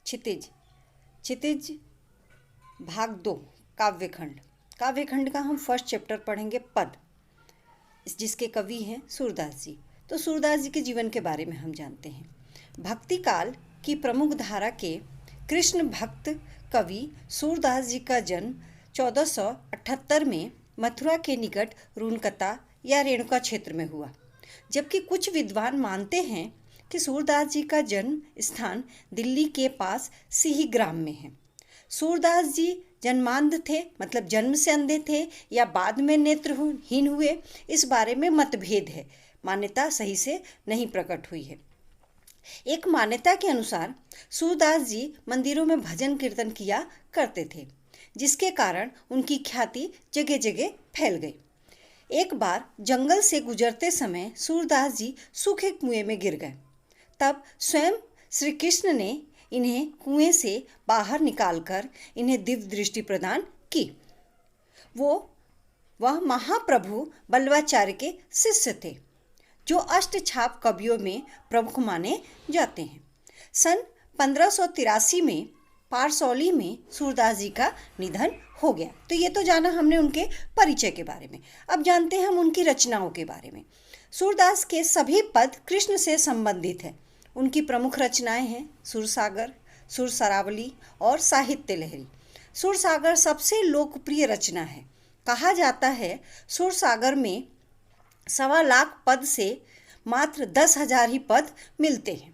क्षितिज। क्षितिज भाग 2 काव्यखंड। काव्यखंड का हम फर्स्ट चैप्टर पढ़ेंगे पद, जिसके कवि हैं सूरदास जी। तो सूरदास जी के जीवन के बारे में हम जानते हैं। भक्ति काल की प्रमुख धारा के कृष्ण भक्त कवि सूरदास जी का जन्म 1478 में मथुरा के निकट रूनकता या रेणुका क्षेत्र में हुआ, जबकि कुछ विद्वान मानते हैं कि सूरदास जी का जन्म स्थान दिल्ली के पास सिहीग्राम में है। सूरदास जी जन्मांध थे, मतलब जन्म से अंधे थे या बाद में नेत्रहीन हुए, इस बारे में मतभेद है। मान्यता सही से नहीं प्रकट हुई है। एक मान्यता के अनुसार सूरदास जी मंदिरों में भजन कीर्तन किया करते थे, जिसके कारण उनकी ख्याति जगह जगह फैल गई। एक बार जंगल से गुजरते समय सूरदास जी सूखे कुएं में गिर गए। तब स्वयं श्री कृष्ण ने इन्हें कुएं से बाहर निकालकर इन्हें दिव्य दृष्टि प्रदान की। वह महाप्रभु बल्लवाचार्य के शिष्य थे, जो अष्टछाप कवियों में प्रमुख माने जाते हैं। सन 1583 में पारसौली में सूरदास जी का निधन हो गया। तो ये तो जाना हमने उनके परिचय के बारे में। अब जानते हैं हम उनकी रचनाओं के बारे में। सूरदास के सभी पद कृष्ण से संबंधित हैं। उनकी प्रमुख रचनाएं हैं सुरसागर, सुरसरावली और साहित्य लहरी। सुरसागर सबसे लोकप्रिय रचना है। कहा जाता है सुरसागर में 1.25 लाख पद से मात्र 10,000 ही पद मिलते हैं।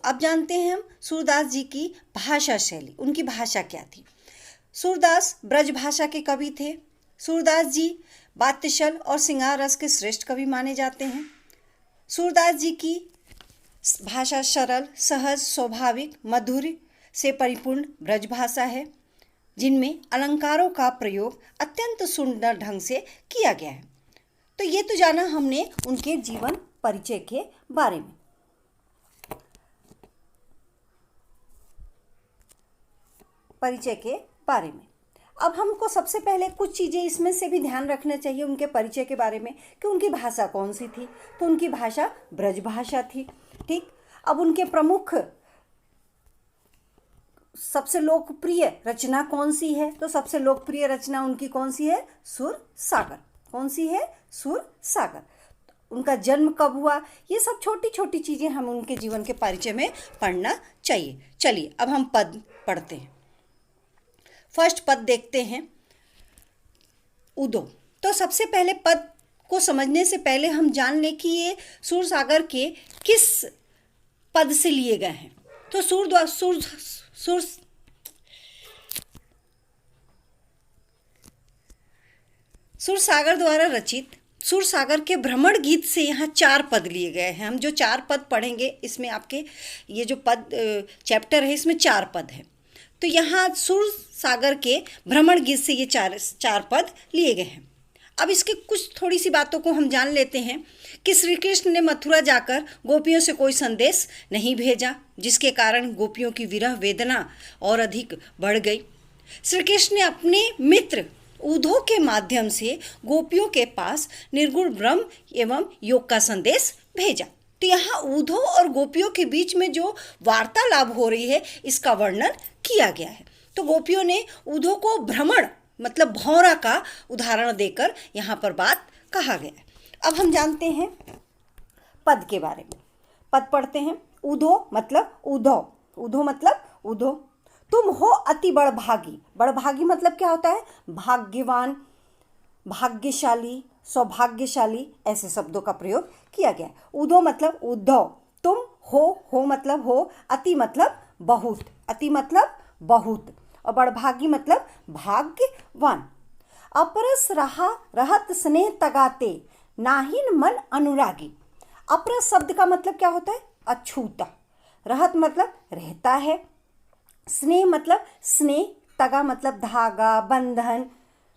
अब जानते हैं हम सूरदास जी की भाषा शैली। उनकी भाषा क्या थी? सूरदास ब्रज भाषा के कवि थे। सूरदास जी वात्यशल और श्रृंगार रस के श्रेष्ठ कवि माने जाते हैं। सूरदास जी की भाषा सरल, सहज, स्वाभाविक, मधुर से परिपूर्ण ब्रज भाषा है, जिनमें अलंकारों का प्रयोग अत्यंत सुंदर ढंग से किया गया है। तो ये तो जाना हमने उनके जीवन परिचय के बारे में। अब हमको सबसे पहले कुछ चीज़ें इसमें से भी ध्यान रखना चाहिए उनके परिचय के बारे में कि उनकी भाषा कौन सी थी। तो उनकी भाषा ब्रज भाषा थी। ठीक। अब उनके प्रमुख सबसे लोकप्रिय रचना कौन सी है? तो सबसे लोकप्रिय रचना उनकी कौन सी है? सुरसागर। कौन सी है? सुरसागर। उनका जन्म कब हुआ? ये सब छोटी छोटी चीज़ें हम उनके जीवन के परिचय में पढ़ना चाहिए। चलिए अब हम पद पढ़ते हैं। फर्स्ट पद देखते हैं, उदो। तो सबसे पहले पद को समझने से पहले हम जान लें कि ये सुरसागर के किस पद से लिए गए हैं। तो सुरसागर द्वारा रचित सुरसागर के भ्रमण गीत से यहाँ 4 पद लिए गए हैं। हम जो 4 पद पढ़ेंगे, इसमें आपके ये जो पद चैप्टर है, इसमें 4 पद हैं। तो यहाँ सुरसागर के भ्रमण गीत से ये चार पद लिए गए हैं। अब इसके कुछ थोड़ी सी बातों को हम जान लेते हैं कि श्री कृष्ण ने मथुरा जाकर गोपियों से कोई संदेश नहीं भेजा, जिसके कारण गोपियों की विरह वेदना और अधिक बढ़ गई। श्री कृष्ण ने अपने मित्र उद्धव के माध्यम से गोपियों के पास निर्गुण ब्रह्म एवं योग का संदेश भेजा। तो यहाँ उद्धव और गोपियों के बीच में जो वार्तालाप हो रही है, इसका वर्णन किया गया है। तो गोपियों ने उद्धव को भ्रमण मतलब भौरा का उदाहरण देकर यहाँ पर बात कहा गया है। अब हम जानते हैं पद के बारे में। पद पढ़ते हैं। उद्धव मतलब उद्धव। उद्धव मतलब उद्धव। तुम हो अति बड़भागी। बड़भागी मतलब क्या होता है? भाग्यवान, भाग्यशाली, सौभाग्यशाली, ऐसे शब्दों का प्रयोग किया गया है। उद्धव मतलब उद्धव। तुम हो मतलब हो, अति मतलब बहुत, अति मतलब बहुत, और बड़भागी मतलब भाग्यवान। अपरस रहा रहत स्नेह तगाते, नाहिन मन अनुरागी। अपरस शब्द का मतलब क्या होता है? अछूता। रहत मतलब रहता है, स्नेह मतलब स्नेह, तगा मतलब धागा, बंधन।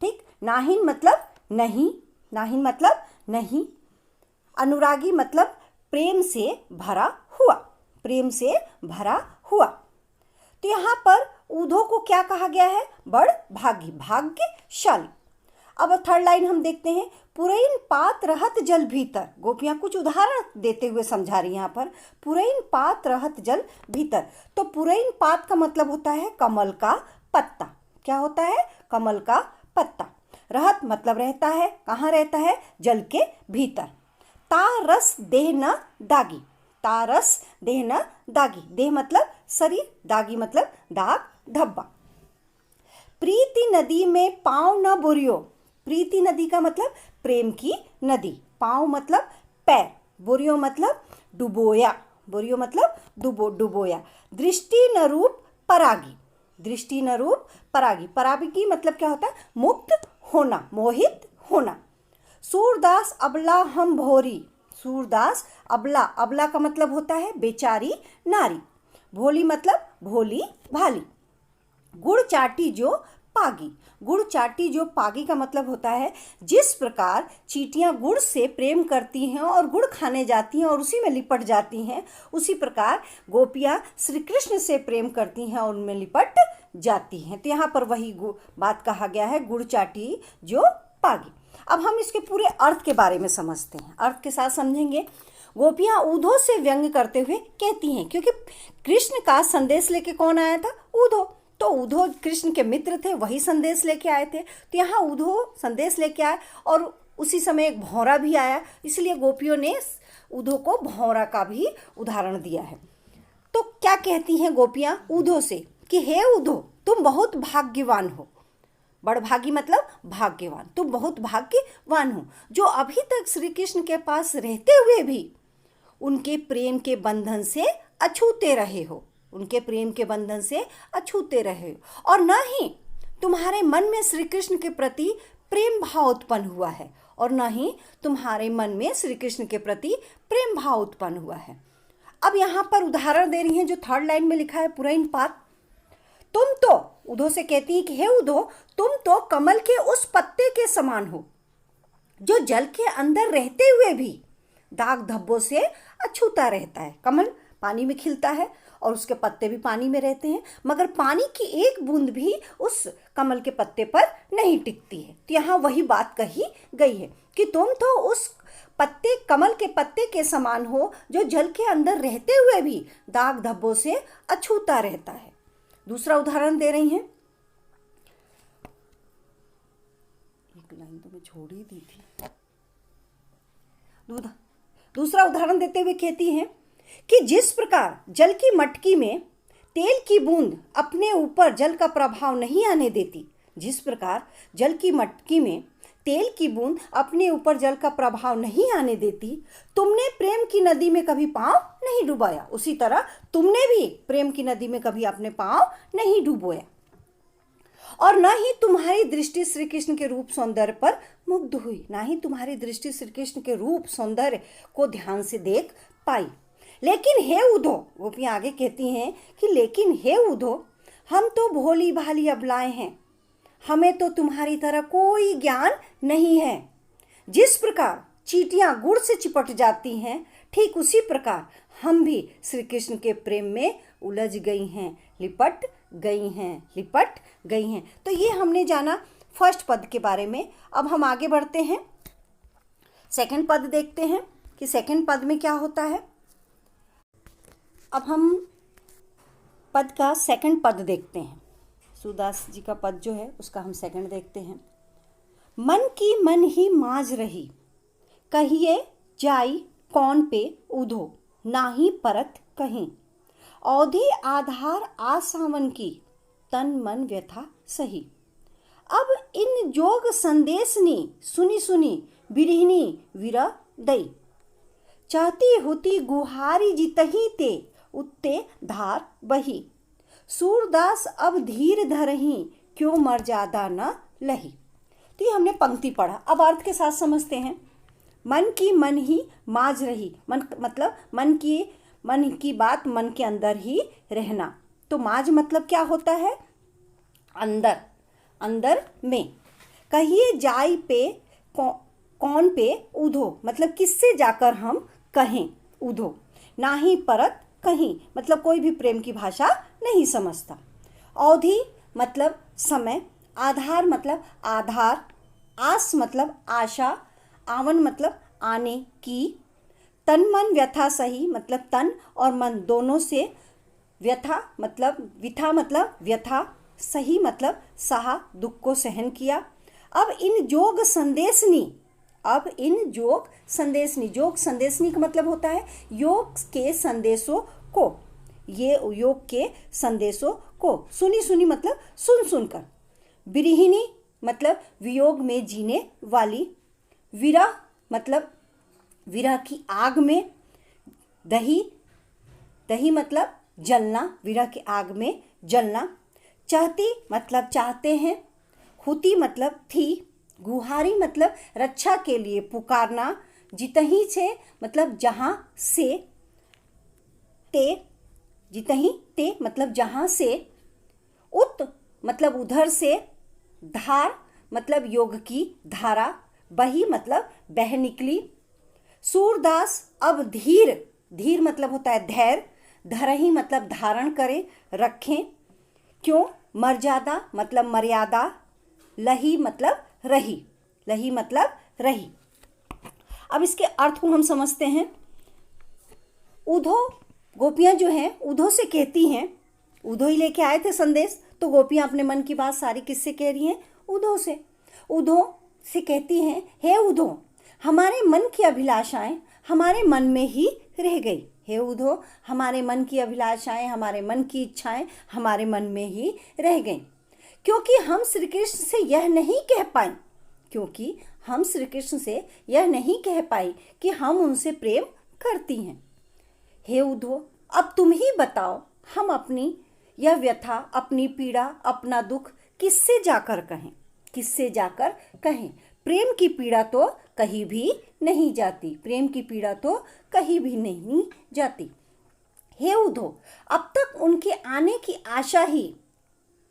ठीक। नाहिन मतलब नहीं, नाहिन मतलब नहीं। अनुरागी मतलब प्रेम से भरा हुआ, प्रेम से भरा हुआ। तो यहाँ पर उद्धव को क्या कहा गया है? बड़भागी, भाग्यशाली। अब थर्ड लाइन हम देखते हैं, पुरैन पात रहत जल भीतर। गोपियाँ कुछ उदाहरण देते हुए समझा रही हैं यहाँ पर, पुरैन पात रहत जल भीतर। तो पुरैन पात का मतलब होता है कमल का पत्ता। क्या होता है? कमल का पत्ता। रहत मतलब रहता है, कहाँ रहता है? जल के भीतर। ता रस देह न दागी, ता रस देह न दागी, देह मतलब शरीर, दागी मतलब दाग धब्बा। प्रीति नदी में पाँव न बुरियो, प्रीति नदी का मतलब प्रेम की नदी, पाँव मतलब पैर, बुरियो मतलब डुबोया, बुरियो मतलब डुबोया। दृष्टि न रूप परागी, दृष्टि न रूप परागी, परागी मतलब क्या होता है? मुक्त होना, मोहित होना। सूरदास अबला हम भोरी, सूरदास अबला, अबला का मतलब होता है बेचारी नारी, भोली मतलब भोली भाली। गुड़ चाटी जो पागी, गुड़ चाटी जो पागी का मतलब होता है जिस प्रकार चींटियाँ गुड़ से प्रेम करती हैं और गुड़ खाने जाती हैं और उसी में लिपट जाती हैं, उसी प्रकार गोपियाँ श्री कृष्ण से प्रेम करती हैं और उनमें लिपट जाती हैं। तो यहाँ पर वही बात कहा गया है, गुड़ चाटी जो पागी। अब हम इसके पूरे अर्थ के बारे में समझते हैं, अर्थ के साथ समझेंगे। गोपियाँ उधो से व्यंग करते हुए कहती हैं, क्योंकि कृष्ण का संदेश लेके कौन आया था? उधो। तो उधो कृष्ण के मित्र थे, वही संदेश लेके आए थे। तो यहाँ उधो संदेश लेके आए और उसी समय एक भौरा भी आया, इसलिए गोपियों ने उधो को भौरा का भी उदाहरण दिया है। तो क्या कहती हैं गोपियाँ उधो से कि हे उधो, तुम बहुत भाग्यवान हो। बड़भागी मतलब भाग्यवान, तुम बहुत भाग्यवान हो जो अभी तक श्री कृष्ण के पास रहते हुए भी उनके प्रेम के बंधन से अछूते रहे हो, उनके प्रेम के बंधन से अछूते रहे हो, और न ही तुम्हारे मन में श्री कृष्ण के प्रति प्रेम भाव उत्पन्न हुआ है, और न ही तुम्हारे मन में श्री कृष्ण के प्रति प्रेम भाव उत्पन्न हुआ है। अब यहाँ पर उदाहरण दे रही हैं जो थर्ड लाइन में लिखा है, पुरैन पात। तुम तो, उधो से कहती है कि हे उधो, तुम तो कमल के उस पत्ते के समान हो जो जल के अंदर रहते हुए भी दाग धब्बों से अछूता रहता है। कमल पानी में खिलता है और उसके पत्ते भी पानी में रहते हैं, मगर पानी की एक बूंद भी उस कमल के पत्ते पर नहीं टिकती है। तो यहाँ वही बात कही गई है कि तुम तो उस पत्ते, कमल के पत्ते के समान हो जो जल के अंदर रहते हुए भी दाग धब्बों से अछूता रहता है। दूसरा उदाहरण दे रही हैं, एक लाइन तो मैं छोड़ ही दी थी। दूसरा उदाहरण देते हुए कहती हैं कि जिस प्रकार जल की मटकी में तेल की बूंद अपने ऊपर जल का प्रभाव नहीं आने देती, जिस प्रकार जल की मटकी में तेल की बूंद अपने ऊपर जल का प्रभाव नहीं आने देती, तुमने प्रेम की नदी में कभी पांव नहीं डुबाया, उसी तरह तुमने भी प्रेम की नदी में कभी अपने पांव नहीं डुबोया, और न ही तुम्हारी दृष्टि श्री कृष्ण के रूप सौंदर्य पर मुग्ध हुई, ना ही तुम्हारी दृष्टि श्री कृष्ण के रूप सौंदर्य को ध्यान से देख पाई। लेकिन हे उधो, गोपियाँ आगे कहती हैं कि लेकिन हे उधो, हम तो भोली भाली अबलाएं हैं, हमें तो तुम्हारी तरह कोई ज्ञान नहीं है। जिस प्रकार चींटियां गुड़ से चिपट जाती हैं, ठीक उसी प्रकार हम भी श्री कृष्ण के प्रेम में उलझ गई हैं, लिपट गई हैं। तो ये हमने जाना फर्स्ट पद के बारे में। अब हम आगे बढ़ते हैं, सेकंड पद देखते हैं कि सेकंड पद में क्या होता है। अब हम पद का सेकंड पद देखते हैं, सूरदास जी का पद जो है उसका हम सेकंड देखते हैं। मन की मन ही माज रही, कहिए जाई कौन पे उधो, नाही परत कहीं, औधी आधार आसावन की, तन मन व्यथा सही। अब इन जोग संदेशनी सुनी सुनी, बिरहिनी विरा दई, चाहती होती गुहारी जितही ते, उत्ते धार बही, सूरदास अब धीर धरही, क्यों मर्यादा न लही। तो ये हमने पंक्ति पढ़ा, अब अर्थ के साथ समझते हैं। मन की मन ही माज रही, मन मतलब मन की बात मन के अंदर ही रहना। तो माज मतलब क्या होता है? अंदर, अंदर में। कहिए जाई पे कौन पे उधो, मतलब किससे जाकर हम कहें उधो। ना ही परत कहीं, मतलब कोई भी प्रेम की भाषा नहीं समझता। अवधि मतलब समय, आधार मतलब आधार, आस मतलब आशा, आवन मतलब आने की, तन मन व्यथा सही मतलब तन और मन दोनों से, व्यथा मतलब विथा मतलब व्यथा, सही मतलब सहा दुख को सहन किया। अब इन जोग संदेशनी, अब इन जोग संदेशनी, जोग संदेशनी का मतलब होता है योग के संदेशों को, ये योग के संदेशों को, सुनी सुनी मतलब सुन सुनकर। विरहिणी मतलब वियोग में जीने वाली, विरह मतलब विरह की आग में, दही, दही मतलब जलना, विरह की आग में जलना। चाहती मतलब चाहते हैं, हुती मतलब थी, गुहारी मतलब रक्षा के लिए पुकारना, जितही से मतलब जहाँ से, ते, जितही ते मतलब जहाँ से, उत मतलब उधर से, धार मतलब योग की धारा, बही मतलब बह निकली। सूरदास अब धीर, धीर मतलब होता है धैर्य, धरही मतलब धारण करें रखें। क्यों, मर्यादा मतलब मर्यादा, लही मतलब रही, लही मतलब रही। अब इसके अर्थ को हम समझते हैं। उधो, गोपियां जो हैं उधो से कहती हैं, उधो ही लेके आए थे संदेश, तो गोपियां अपने मन की बात सारी किससे कह रही हैं, उधो से। उधो से कहती हैं, हे उधो, हमारे मन की अभिलाषाएं हमारे मन में ही रह गई। हे उधो, हमारे मन की अभिलाषाएं, हमारे मन की इच्छाएं हमारे मन में ही रह गईं, क्योंकि हम श्री कृष्ण से यह नहीं कह पाए, क्योंकि हम श्री कृष्ण से यह नहीं कह पाई कि हम उनसे प्रेम करती हैं। हे उधो, अब तुम ही बताओ, हम अपनी यह व्यथा, अपनी पीड़ा, अपना दुख किससे जाकर कहें, किससे जाकर कहें। प्रेम की पीड़ा तो कहीं भी नहीं जाती, प्रेम की पीड़ा तो कहीं भी नहीं जाती। हे उधो, अब तक उनके आने की आशा ही,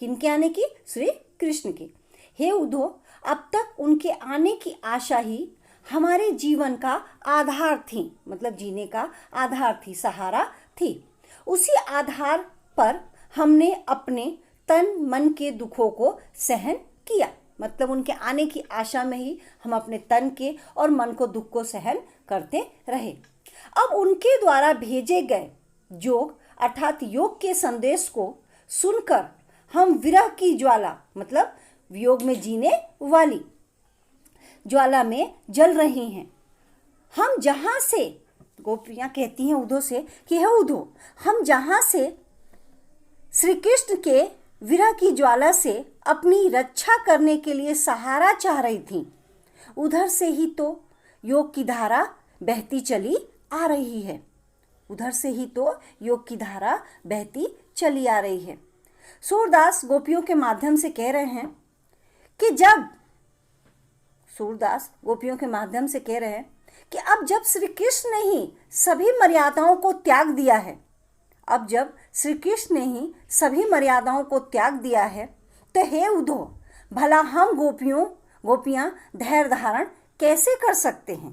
किनके आने की, श्री कृष्ण की। हे उधो, अब तक उनके आने की आशा ही हमारे जीवन का आधार थी, मतलब जीने का आधार थी, सहारा थी। उसी आधार पर हमने अपने तन मन के दुखों को सहन किया, मतलब उनके आने की आशा में ही हम अपने तन के और मन को दुख को सहन करते रहे। अब उनके द्वारा भेजे गए जोग अर्थात योग के संदेश को सुनकर हम विरह की ज्वाला मतलब वियोग में जीने वाली ज्वाला में जल रही हैं। हम जहाँ से, गोपियाँ कहती हैं उधो से कि हे उधो, हम जहाँ से श्री कृष्ण के विरह की ज्वाला से अपनी रक्षा करने के लिए सहारा चाह रही थी, उधर से ही तो योग की धारा बहती चली आ रही है, उधर से ही तो योग की धारा बहती चली आ रही है। सूरदास गोपियों के माध्यम से कह रहे हैं कि जब, सूरदास गोपियों के माध्यम से कह रहे हैं कि अब जब श्री कृष्ण ने ही सभी मर्यादाओं को त्याग दिया है, अब जब श्री कृष्ण ने ही सभी मर्यादाओं को त्याग दिया है, तो हे उधो, भला हम गोपियां धैर्य धारण कैसे कर सकते हैं।